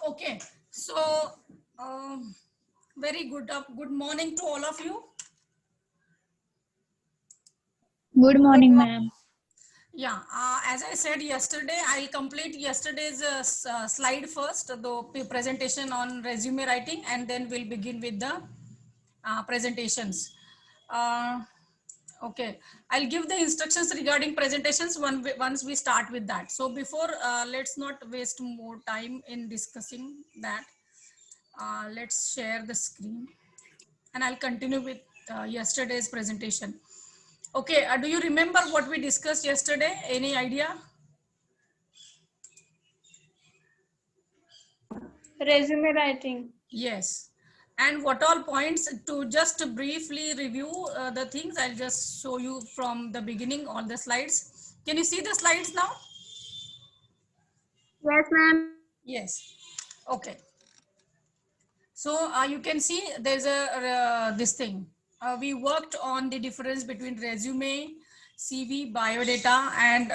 Okay, so very good morning to all of you. Good morning, ma'am. Yeah, as I said yesterday, I'll complete yesterday's slide first, the presentation on resume writing, and then we'll begin with the presentations. Uh, okay, I'll give the instructions regarding presentations once we start with that. So before, let's not waste more time in discussing that. Let's share the screen and I'll continue with yesterday's presentation. Okay, do you remember what we discussed yesterday? Any idea? Resume writing. Yes. And what all points, to just briefly review the things, I'll just show you from the beginning all the slides. Can you see the slides now? Yes, ma'am. Yes. Okay. So you can see there's a this thing. We worked on the difference between resume, CV, biodata, and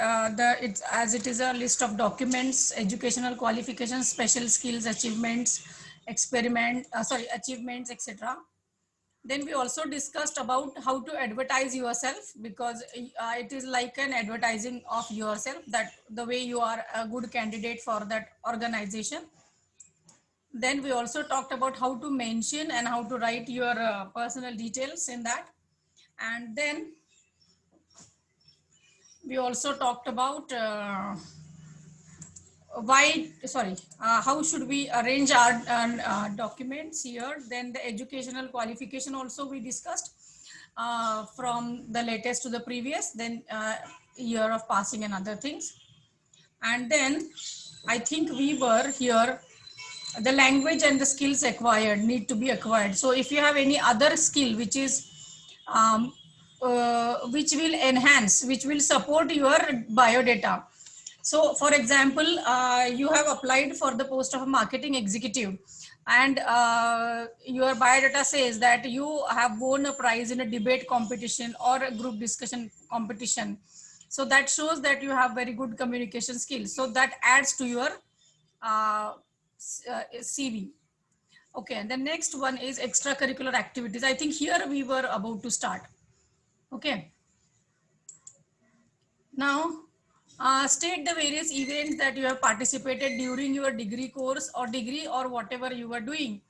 it's as it is a list of documents, educational qualifications, special skills, achievements, achievements, etc. Then we also discussed about how to advertise yourself, because it is like an advertising of yourself, that the way you are a good candidate for that organization. Then we also talked about how to mention and how to write your personal details in that. And then we also talked about how should we arrange our documents here. Then the educational qualification also we discussed, from the latest to the previous, then year of passing and other things. And then I think we were here, the language and the skills acquired need to be acquired. So if you have any other skill which is which will enhance, which will support your biodata. So for example, you have applied for the post of a marketing executive, and your biodata says that you have won a prize in a debate competition or a group discussion competition. So that shows that you have very good communication skills. So that adds to your CV. Okay, and the next one is extracurricular activities. I think here we were about to start. Okay. Now, state the various events that you have participated during your degree course or degree or whatever you are doing.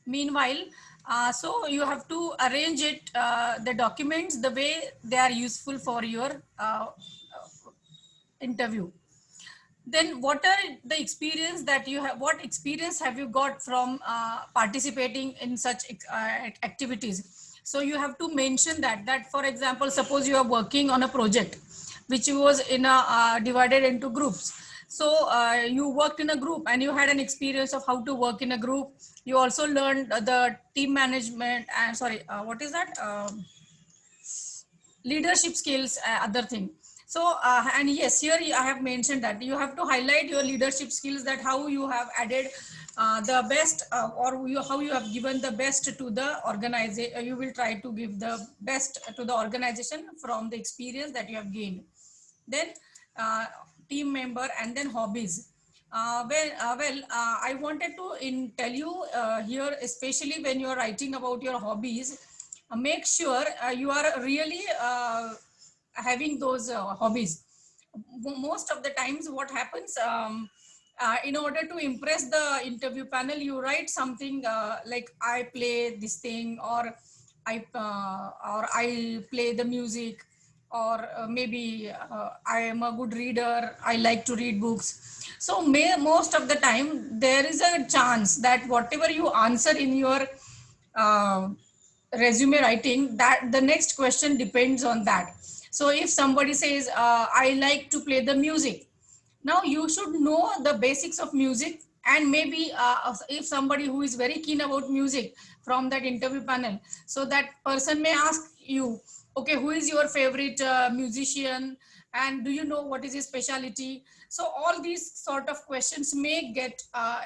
Meanwhile, so you have to arrange it, the documents, the way they are useful for your interview. Then what are the experience that you have, what experience have you got from participating in such activities? So you have to mention that for example, suppose you are working on a project which was in a divided into groups. So you worked in a group and you had an experience of how to work in a group. You also learned the team management and what is that, leadership skills, other thing. So and yes, here I have mentioned that you have to highlight your leadership skills, that how you have added the best, how you have given the best to the organization. You will try to give the best to the organization from the experience that you have gained. Then team member, and then hobbies. I wanted to tell you here, especially when you are writing about your hobbies, make sure you are really having those hobbies. Most of the times what happens, in order to impress the interview panel, you write something like I play this thing, or I play the music, or maybe I am a good reader, I like to read books. So most of the time there is a chance that whatever you answer in your uh, resume writing, that the next question depends on that. So if somebody says I like to play the music, now you should know the basics of music. And maybe if somebody who is very keen about music from that interview panel, so that person may ask you, okay, who is your favorite musician, and do you know what is his specialty? So all these sort of questions may get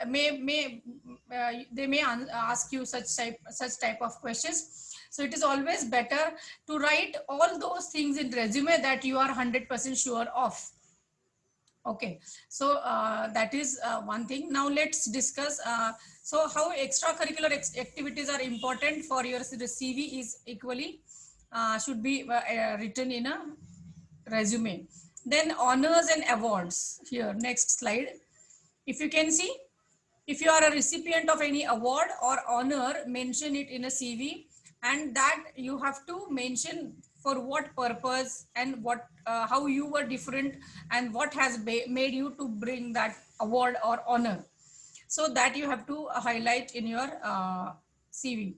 they may ask you such type of questions. So it is always better to write all those things in resume that you are 100% sure of. Okay, so that is one thing. Now let's discuss so how extracurricular activities are important for your CV is equally should be written in a resume. Then honors and awards. Here, next slide. If you can see, if you are a recipient of any award or honor, mention it in a CV, and that you have to mention for what purpose and what how you were different and what has made you to bring that award or honor. So that you have to highlight in your CV.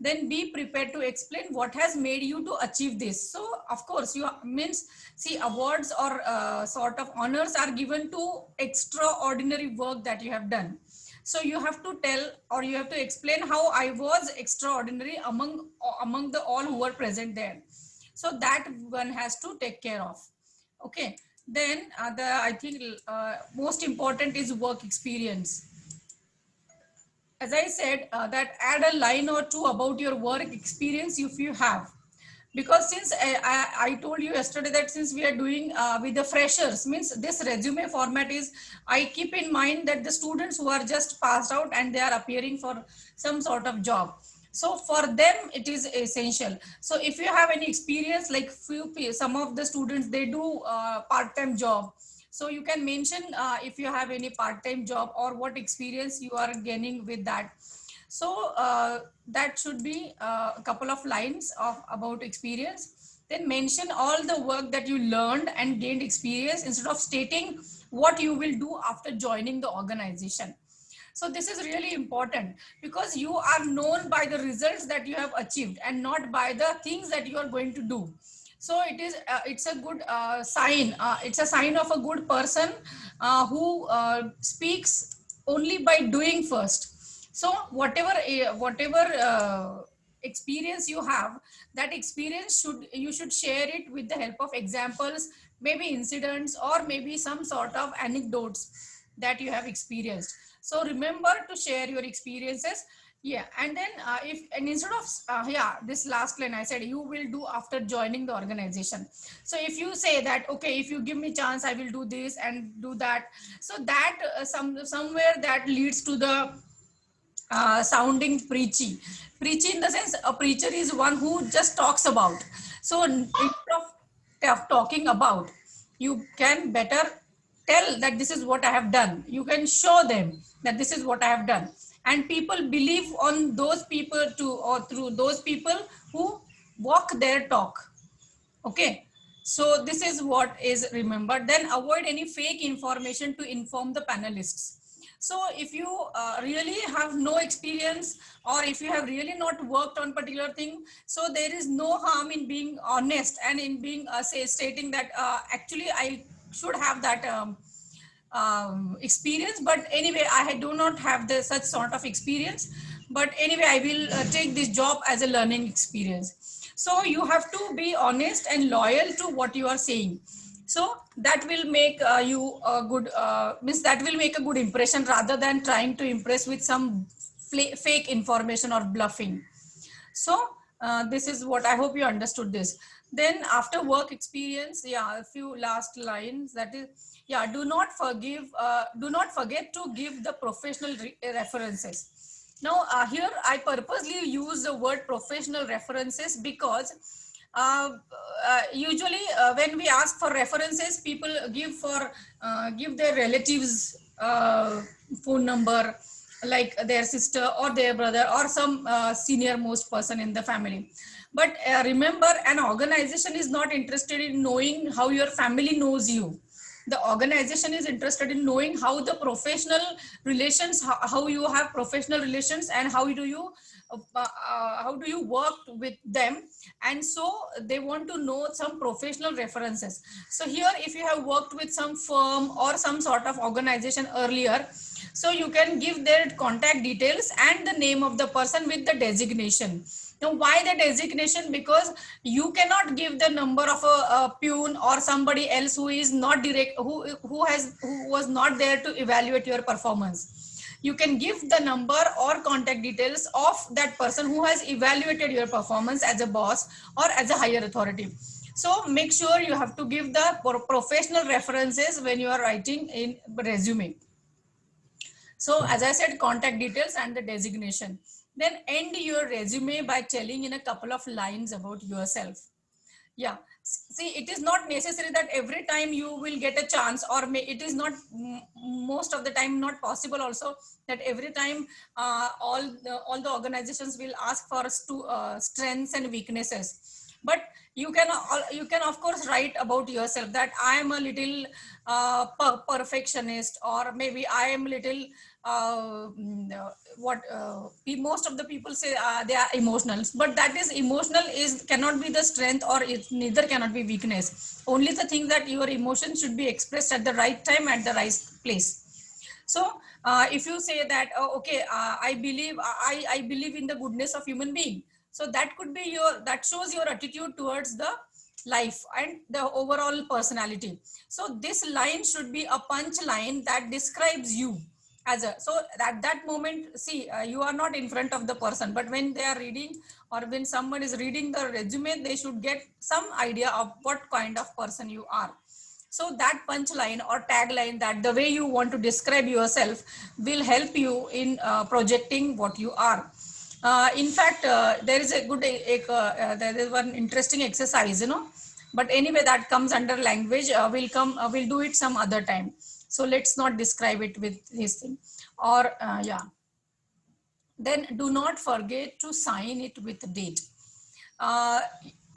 Then be prepared to explain what has made you to achieve this. So of course you means, see, awards or sort of honors are given to extraordinary work that you have done. So you have to tell or you have to explain how I was extraordinary among the all who were present there. So that one has to take care of. Okay, then I think most important is work experience. As I said, that add a line or two about your work experience if you have. Because since I told you yesterday that since we are doing with the freshers, means this resume format is, I keep in mind that the students who are just passed out and they are appearing for some sort of job. So for them, it is essential. So if you have any experience, like some of the students, they do part-time job. So you can mention if you have any part-time job or what experience you are gaining with that. So that should be a couple of lines of about experience. Then mention all the work that you learned and gained experience instead of stating what you will do after joining the organization. So this is really important because you are known by the results that you have achieved and not by the things that you are going to do. So it's a good sign. It's a sign of a good person who speaks only by doing first. So whatever experience you have, that experience you should share it with the help of examples, maybe incidents, or maybe some sort of anecdotes that you have experienced. So remember to share your experiences. Yeah, and then instead of this last line I said you will do after joining the organization. So if you say that, okay, if you give me chance, I will do this and do that. So that somewhere that leads to the sounding preachy. Preachy in the sense a preacher is one who just talks about. So instead of talking about, you can better tell that this is what I have done. You can show them that this is what I have done. And people believe on those people or through those people who walk their talk. Okay. So this is what is remembered. Then avoid any fake information to inform the panelists. So if you really have no experience or if you have really not worked on particular thing, so there is no harm in being honest and in being stating that actually I should have that experience, but anyway I do not have the such sort of experience, but anyway I will take this job as a learning experience. So you have to be honest and loyal to what you are saying. So that will make you a good means that will make a good impression rather than trying to impress with some fake information or bluffing. So this is what I hope you understood this. Then after work experience, yeah, a few last lines, that is, yeah, do not forget to give the professional references. Now here I purposely use the word professional references because usually when we ask for references, people give their relatives phone number, like their sister or their brother or some senior most person in the family. But remember, an organization is not interested in knowing how your family knows you. The organization is interested in knowing how the professional relations, how you have professional relations, and how do you work with them. And so they want to know some professional references. So here, if you have worked with some firm or some sort of organization earlier, so you can give their contact details and the name of the person with the designation. Now, why the designation? Because you cannot give the number of a peon or somebody else who is not direct, who was not there to evaluate your performance. You can give the number or contact details of that person who has evaluated your performance as a boss or as a higher authority. So make sure you have to give the professional references when you are writing in resume. So as I said, contact details and the designation. Then end your resume by telling in a couple of lines about yourself. Yeah. See, it is not necessary that every time you will get a chance, or it is not most of the time not possible also that every time all the organizations will ask for us to strengths and weaknesses. But you can of course write about yourself that I am a little perfectionist, or maybe I am little what most of the people say they are emotional, but that is emotional is cannot be the strength, or it neither cannot be weakness. Only the thing that your emotion should be expressed at the right time at the right place. So if you say that okay, I believe in the goodness of human being, so that could be that shows your attitude towards the life and the overall personality. So this line should be a punch line that describes you as a, so at that moment, see, you are not in front of the person, but when they are reading, or when someone is reading the resume, they should get some idea of what kind of person you are. So that punchline or tagline, that the way you want to describe yourself, will help you in projecting what you are. In fact, there is a good, there is one interesting exercise, but anyway, that comes under language. We'll do it some other time. So let's not describe it with this thing. Or yeah. Then do not forget to sign it with date. uh,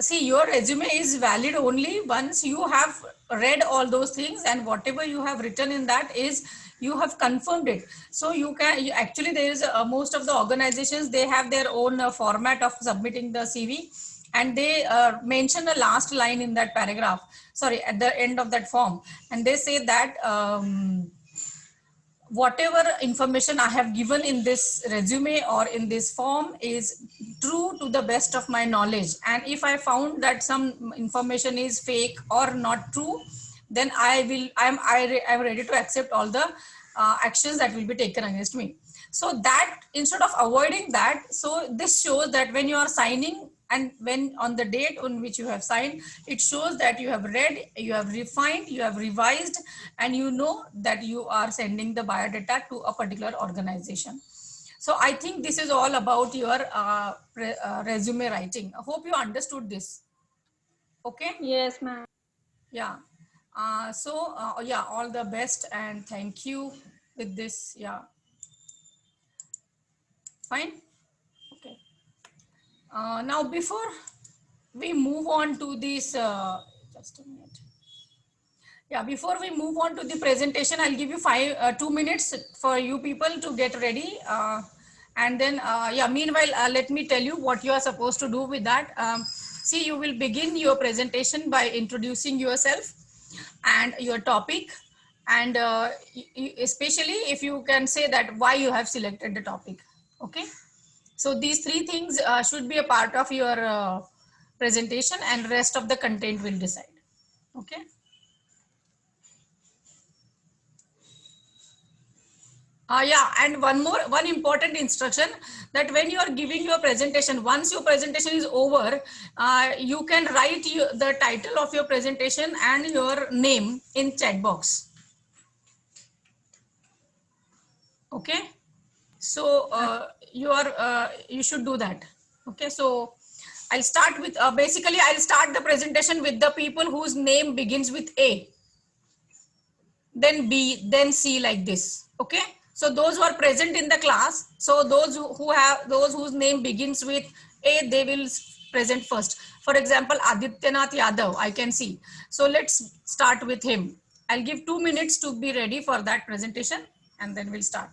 See, your resume is valid only once you have read all those things, and whatever you have written in that is you have confirmed it. So actually there is most of the organizations, they have their own format of submitting the CV, and they mention the last line in that paragraph, sorry, at the end of that form, and they say that whatever information I have given in this resume or in this form is true to the best of my knowledge. And if I found that some information is fake or not true, then I'm ready to accept all the actions that will be taken against me. So that instead of avoiding that, so this shows that when you are signing, and when on the date on which you have signed, it shows that you have read, you have refined, you have revised, and you know that you are sending the biodata to a particular organization. So I think this is all about your resume writing. I hope you understood this. Okay. Yes, ma'am. Yeah. Yeah, all the best and thank you with this. Yeah. Fine. Okay. Now before we move on to this, just a minute. Yeah, before we move on to the presentation, I'll give you 2 minutes for you people to get ready. And then, yeah, meanwhile, let me tell you what you are supposed to do with that. See, you will begin your presentation by introducing yourself and your topic. And especially if you can say that why you have selected the topic. Okay. So these three things should be a part of your presentation, and rest of the content will decide. Okay. Yeah, and one important instruction, that when you are giving your presentation, once your presentation is over, you can write the title of your presentation and your name in chat box. Okay, so you should do that. Okay, so I'll start with basically I'll start the presentation with the people whose name begins with A, then B, then C, like this. Okay. So those who are present in the class, so those whose name begins with A, they will present first. For example, Adityanath Yadav, I can see. So let's start with him. I'll give 2 minutes to be ready for that presentation, and then we'll start.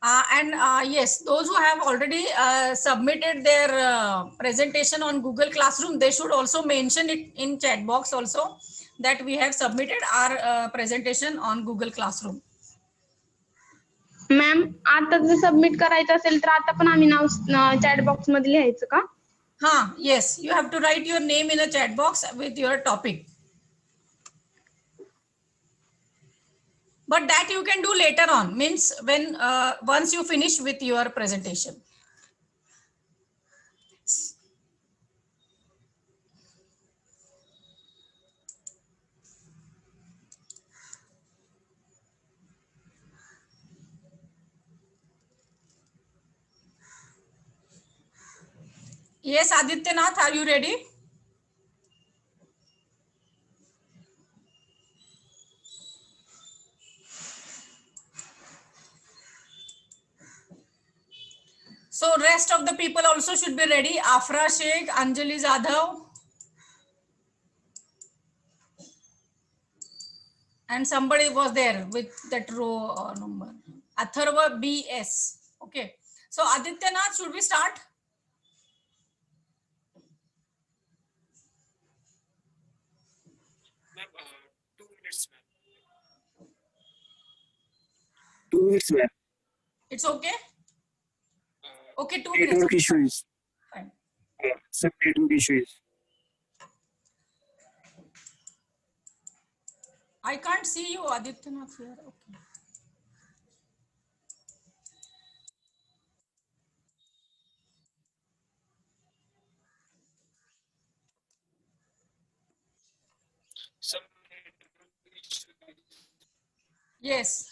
Yes, those who have already submitted their presentation on Google Classroom, they should also mention it in chat box also that we have submitted our presentation on Google Classroom. Ma'am आता जर submit करायचं असेल तर आता पण आम्ही नाव chat box मध्ये लिहायचं का? Yes, you have to write your name in a chat box with your topic. But that you can do later on, means when once you finish with your presentation. Yes, Adityanath, are you ready? So rest of the people also should be ready. Afra Sheikh, Anjali Zadhav, and somebody was there with that row number. Atharva BS. Okay. So Adityanath, should we start? Ma'am, 2 minutes, ma'am. 2 minutes, ma'am. It's okay? Okay, 2 minutes. Network issues. Fine. Some network issues. I can't see you, Adityanath, here. Okay. Some network issues. Yes.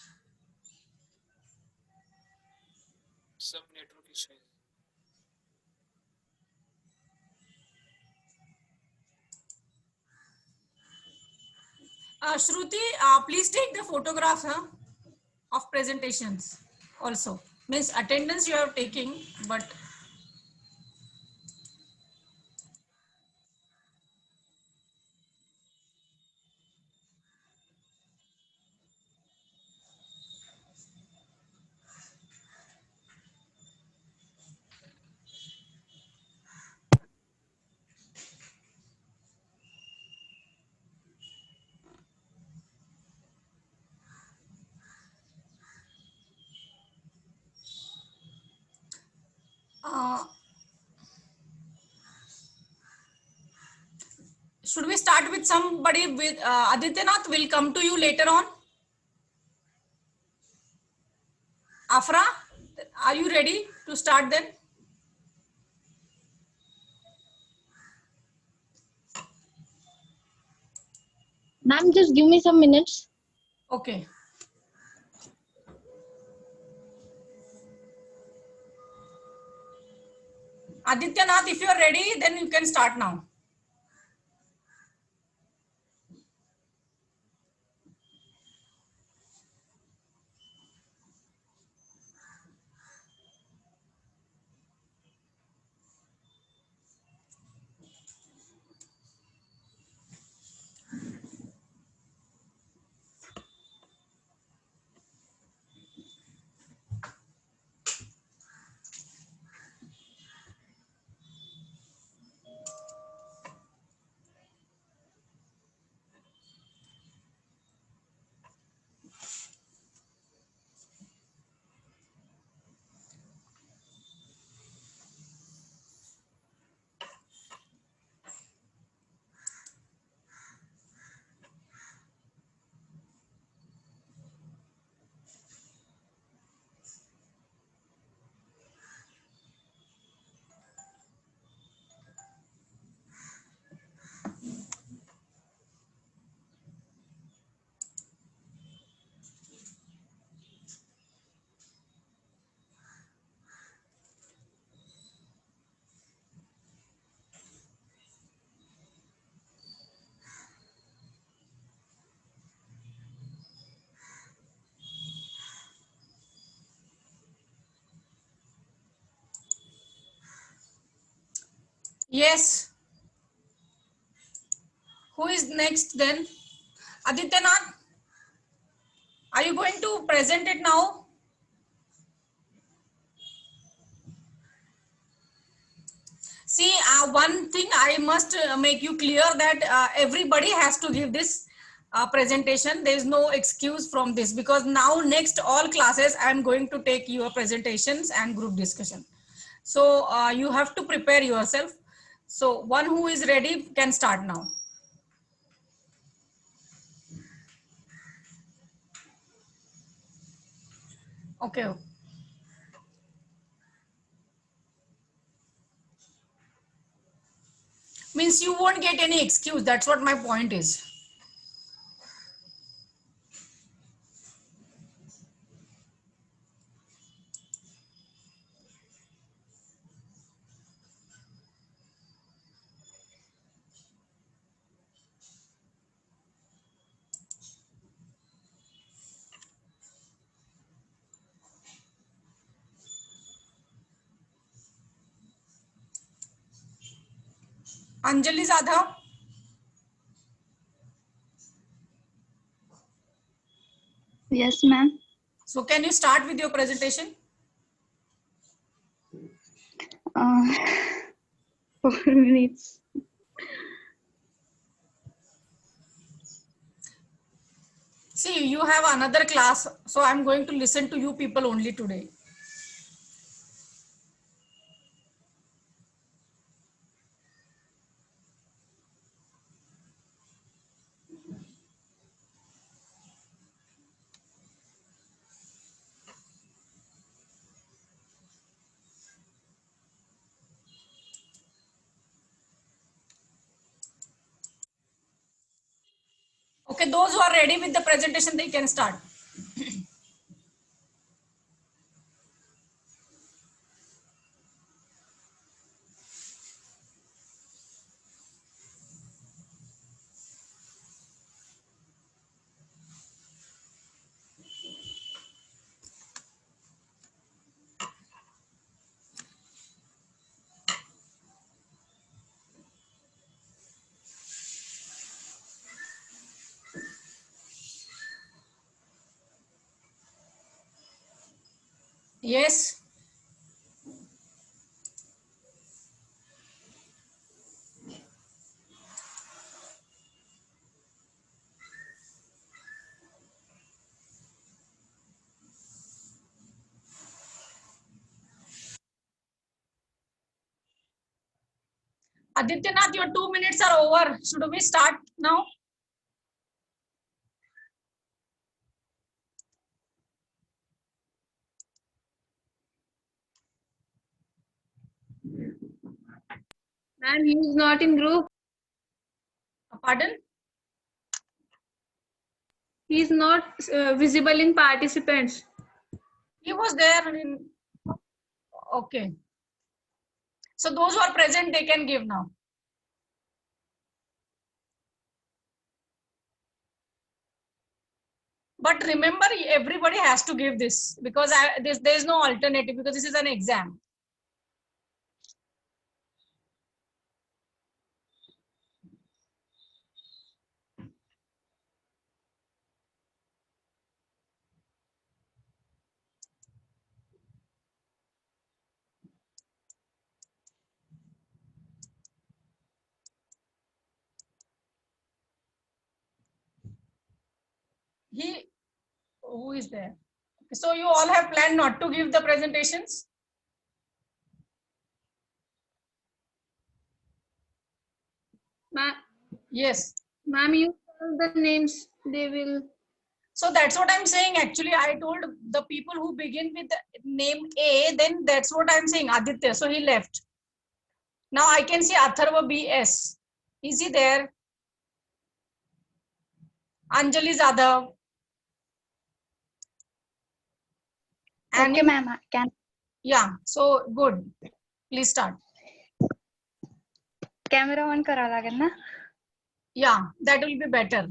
Some network issues. Shruti, please take the photograph of presentations also. Means attendance you are taking, but should we start with somebody with Adityanath will come to you later on. Afra, are you ready to start then? Ma'am, just give me some minutes. Okay. Adityanath, if you are ready, then you can start now. Yes. Who is next then? Adityanath, are you going to present it now? See, one thing I must make you clear that everybody has to give this presentation. There is no excuse from this, because now next all classes I am going to take your presentations and group discussion. So you have to prepare yourself. So one who is ready can start now. Okay. Means you won't get any excuse. That's what my point is. Anjali Zadhav. Yes, ma'am. So can you start with your presentation? Uh, 4 minutes. See, you have another class, so I'm going to listen to you people only today. Okay, those who are ready with the presentation, they can start. Yes. Adityanath, your 2 minutes are over. Should we start now? Ma'am, he is not in group. Pardon? He is not visible in participants. He was there in. Okay. So those who are present, they can give now. But remember, everybody has to give this, because there is no alternative, because this is an exam. Who is there? So you all have planned not to give the presentations? Yes. Ma'am, you tell the names. They will. So that's what I'm saying. Actually, I told the people who begin with the name A, then that's what I'm saying, Aditya. So he left. Now I can see Atharva BS. Is he there? Anjali Zadhav. Okay, ma'am. I can. Yeah, so good. Please start. Camera on करा लागेल ना? Yeah, that will be better.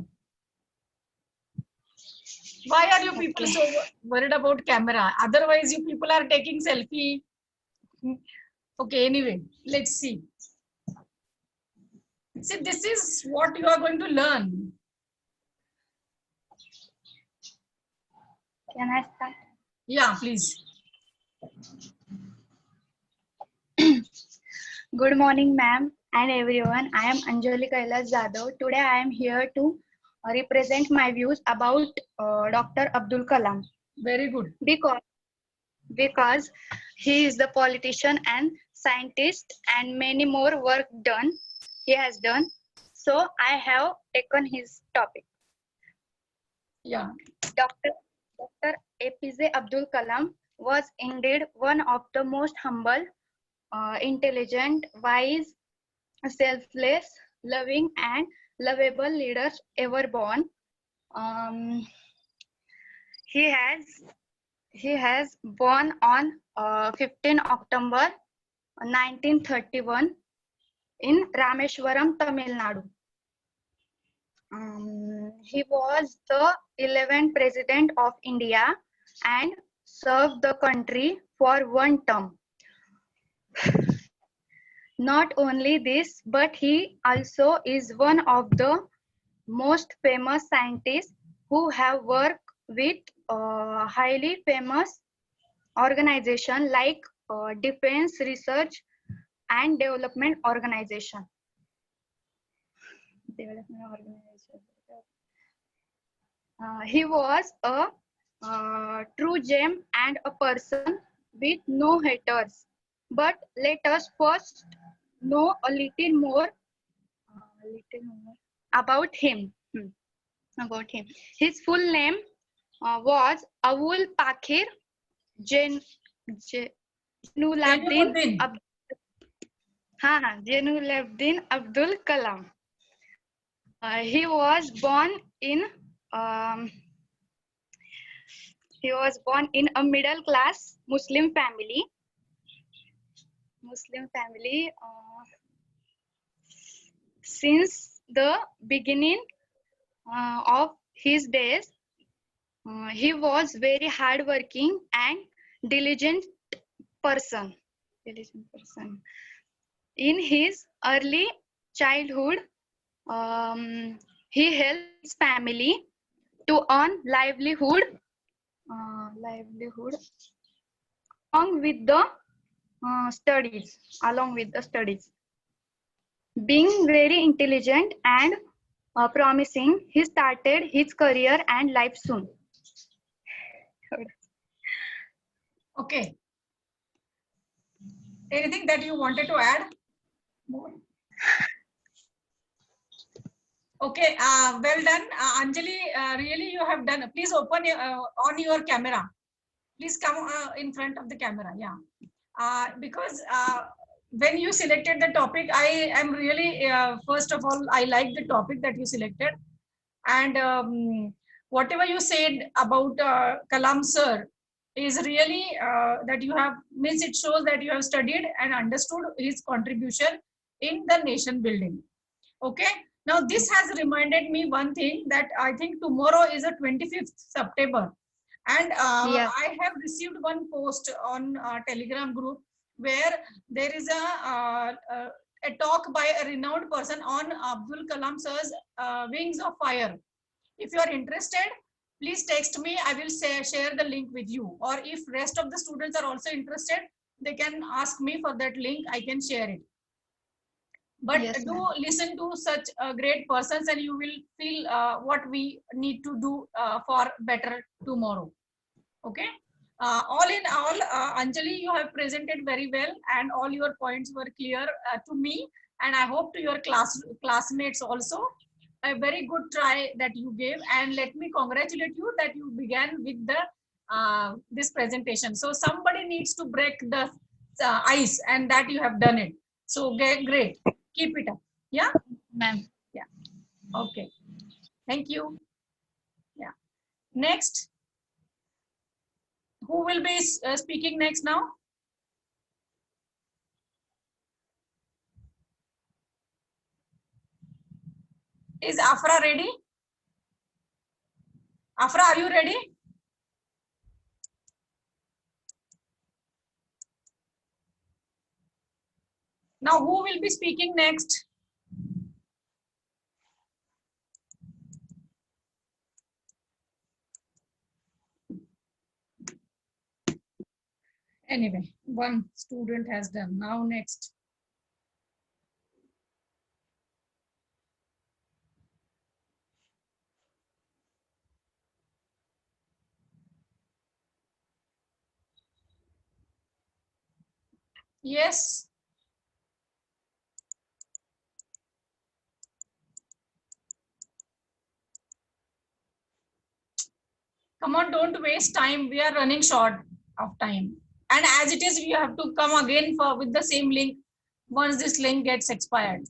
Why are you people so worried about camera? Otherwise, you people are taking selfie. Okay, anyway, let's see. See, this is what you are going to learn. Can I start? Yeah, please. Good morning, ma'am, and everyone. I am Anjali Kailas Jadhav. Today, I am here to represent my views about Dr. Abdul Kalam Very good. because he is the politician and scientist, and many more work done he has done. So, I have taken his topic. Yeah. Dr. APJ Abdul Kalam was indeed one of the most humble, intelligent, wise, selfless, loving, and lovable leaders ever born. Um, he has born on 15 October 1931 in Rameshwaram, Tamil Nadu. He was the 11th President of India and served the country for one term. Not only this, but he also is one of the most famous scientists who have worked with highly famous organizations like Defense Research and Development Organization. He was a true gem and a person with no haters. But let us first know a little more about him. About him. His full name was Awul Pakir Jainulabdin Jainuddin. Jainulabdin Abdul Kalam. He was born in um, a middle class Muslim family. Since the beginning of his days, he was very hardworking and diligent person. In his early childhood, he helped his family to earn livelihood along with the studies. Being very intelligent and promising, he started his career and life soon. Okay. Anything that you wanted to add? More? Okay, well done. Anjali, really you have done. Please open on your camera. Please come in front of the camera. Yeah. Because when you selected the topic, I am really, first of all, I like the topic that you selected. And whatever you said about Kalam sir is really that you have, means it shows that you have studied and understood his contribution in the nation building. Okay. Now this has reminded me one thing, that I think tomorrow is a 25th September. And Yeah. I have received one post on Telegram group where there is a talk by a renowned person on Abdul Kalam sir's Wings of Fire. If you are interested, please text me. I will share the link with you. Or if rest of the students are also interested, they can ask me for that link. I can share it. But Yes, do ma'am. listen to such great persons, and you will feel what we need to do for better tomorrow. Okay. All in all, Anjali, you have presented very well, and all your points were clear to me, and I hope to your classmates also. A very good try that you gave, and let me congratulate you that you began with the this presentation. So somebody needs to break the ice, and that you have done it. So great. Keep it up. Yeah. Ma'am. Yeah. Okay. Thank you. Yeah. Next. Who will be speaking next now? Is Afra ready? Afra, are you ready? Now, who will be speaking next? Anyway, one student has done. Now, next. Yes. Come on, don't waste time. We are running short of time. And as it is, we have to come again for with the same link once this link gets expired.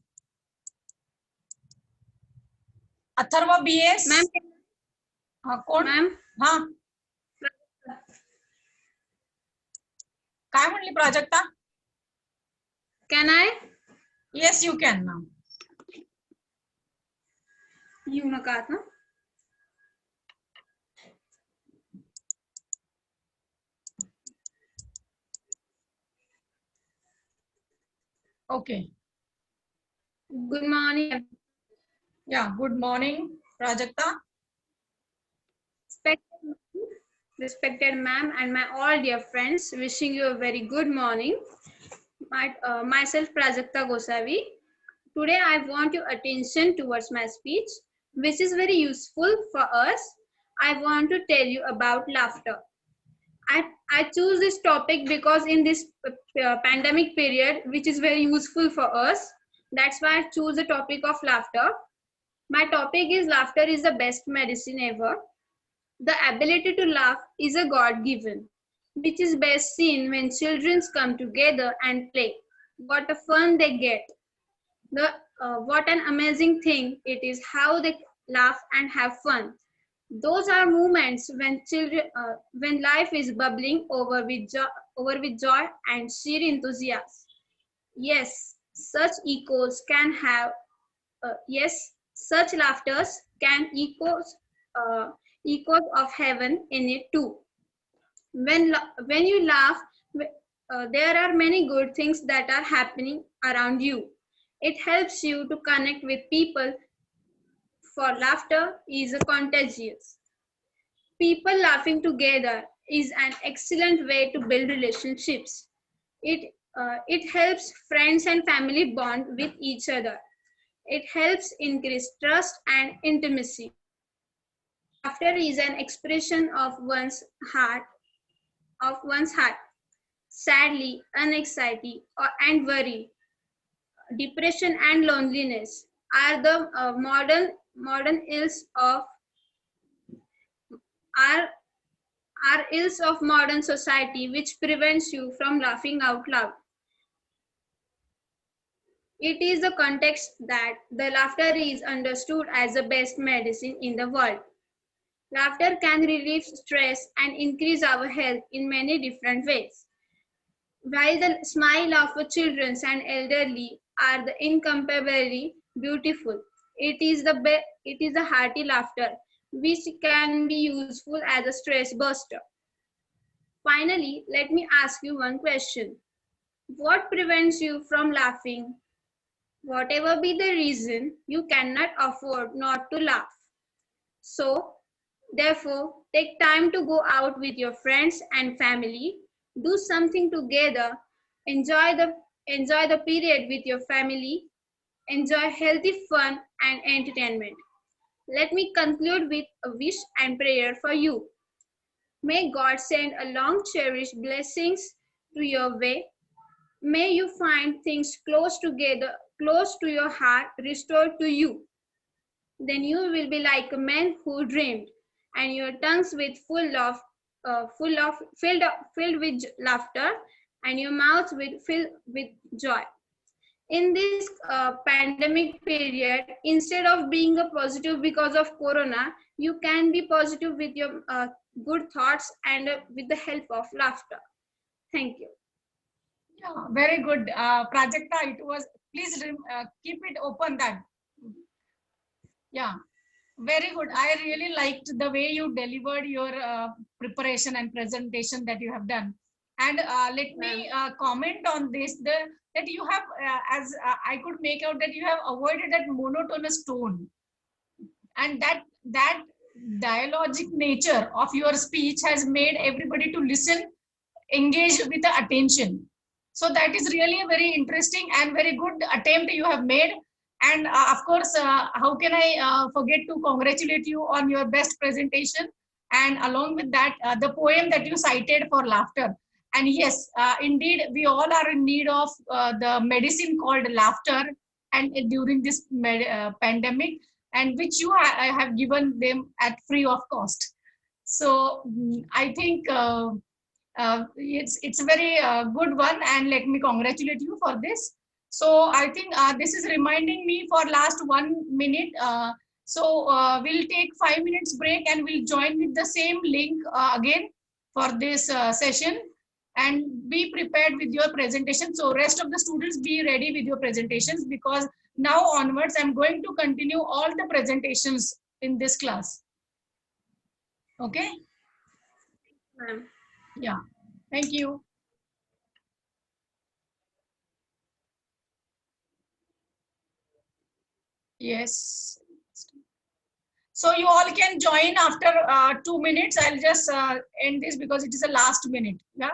Atharva BS. Ma'am, हाँ कोण? ma'am, हाँ काय म्हणली Prajakta? can I? Yes, you can now. येऊ नका आता. Okay. Good morning, Yeah, good morning, Prajakta. respected ma'am and my all dear friends. Wishing you a very good morning. Myself Prajakta Gosavi. Today I want your attention towards my speech, which is very useful for us. I want to tell you about laughter. I choose this topic because in this pandemic period, which is very useful for us, that's why I choose the topic of laughter. My topic is laughter is the best medicine ever. The ability to laugh is a God-given, which is best seen when children come together and play. What a fun they get. What an amazing thing it is how they laugh and have fun. Those are moments when life is bubbling over with joy and sheer enthusiasm. Yes, such echoes can have. Such laughters can echoes of heaven in it too. When you laugh, there are many good things that are happening around you. It helps you to connect with people. For laughter is contagious. People laughing together is an excellent way to build relationships. It helps friends and family bond with each other. It helps increase trust and intimacy. Laughter is an expression of one's heart. Sadly, anxiety, and worry, depression and loneliness are the modern ills of modern society, which prevents you from laughing out loud. It is the context that the laughter is understood as the best medicine in the world. Laughter can relieve stress and increase our health in many different ways. While the smile of children and elderly are the incomparably beautiful, it is the hearty laughter which can be useful as a stress buster. Finally, let me ask you one question. What prevents you from laughing? Whatever be the reason, you cannot afford not to laugh. So, therefore, take time to go out with your friends and family, do something together, enjoy the period with your family, enjoy healthy fun and entertainment. Let me conclude with a wish and prayer for you. May God send a long cherished blessings to your way. May you find things close to your heart, restored to you. Then you will be like a man who dreamed, and your tongues filled with laughter, and your mouth filled with joy. In this pandemic period, instead of being a positive because of corona, you can be positive with your good thoughts and with the help of laughter. Thank you. Yeah, very good, Prajakta. It was. Please keep it open. That. Yeah, very good. I really liked the way you delivered your preparation and presentation that you have done. And let me comment on this. That you have, as I could make out, that you have avoided that monotonous tone, and that dialogic nature of your speech has made everybody to listen, engage with the attention. So that is really a very interesting and very good attempt you have made. And of course, how can I forget to congratulate you on your best presentation? And along with that, the poem that you cited for laughter. And yes, indeed, we all are in need of the medicine called laughter, and during this pandemic, and which you have given them at free of cost. So I think it's a very good one, and let me congratulate you for this. So I think this is reminding me for last 1 minute. We'll take 5 minutes break and we'll join with the same link again for this session, and be prepared with your presentation. So rest of the students, be ready with your presentations, because now onwards I'm going to continue all the presentations in this class. Okay? Ma'am. Yeah. Thank you. Yes. So you all can join after 2 minutes. I'll just end this because it is the last minute. Yeah.